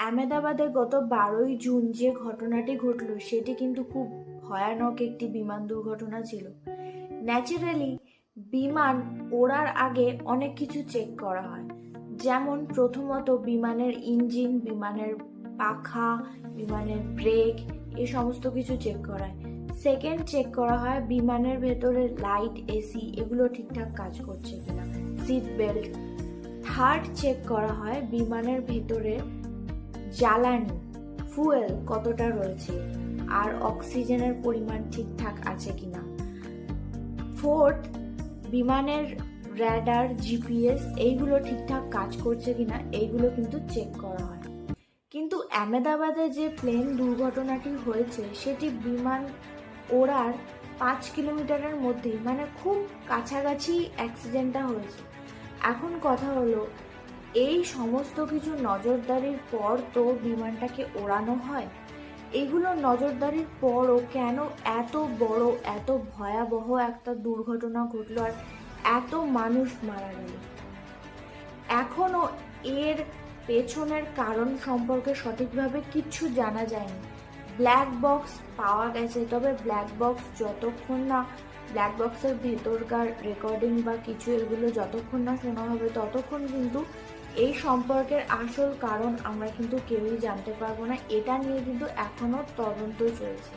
আহমেদাবাদে গত 12ই জুন যে ঘটনাটি ঘটল সেটি কিন্তু খুব ভয়ানক একটি বিমান দুর্ঘটনা ছিল। ন্যাচারালি বিমান ওড়ার আগে অনেক কিছু চেক করা হয়, যেমন প্রথমত বিমানের ইঞ্জিন, বিমানের পাখা, বিমানের ব্রেক, এই সমস্ত কিছু চেক করা হয়। সেকেন্ড, চেক করা হয় বিমানের ভেতরে লাইট, এসি এগুলো ঠিকঠাক কাজ করছে কিনা, সিট বেল্ট। থার্ড, চেক করা হয় বিমানের ভেতরে জ্বালানি, ফুয়েল কতটা রয়েছে আর অক্সিজেনের পরিমাণ ঠিকঠাক আছে কিনা। ফোর্থ, বিমানের র্যাডার, জিপিএস এইগুলো ঠিকঠাক কাজ করছে কিনা, এইগুলো কিন্তু চেক করা হয়। কিন্তু আহমেদাবাদে যে প্লেন দুর্ঘটনাটি হয়েছে সেটি বিমান ওড়ার 5 কিলোমিটারের মধ্যেই, মানে খুব কাছাকাছি অ্যাক্সিডেন্টটা হয়েছে। এখন কথা হলো, এই সমস্ত কিছু নজরদারির পর তো বিমানটাকে ওড়ানো হয়। এইগুলো নজরদারির পরও কেন এত বড়, এত ভয়াবহ একটা দুর্ঘটনা ঘটলো আর এত মানুষ মারা গেল? এখনো এর পেছনের কারণ সম্পর্কে সঠিকভাবে কিচ্ছু জানা যায়নি। ব্ল্যাক বক্স পাওয়া গেছে, তবে ব্ল্যাক বক্স যতক্ষণ না, ব্ল্যাক বক্সের ভেতরকার রেকর্ডিং বা কিছু এগুলো যতক্ষণ না শোনা হবে ততক্ষণ কিন্তু এই সম্পর্কের আসল কারণ আমরা কিন্তু কেউই জানতে পারবো না। এটা নিয়ে কিন্তু এখনো তদন্ত চলছে।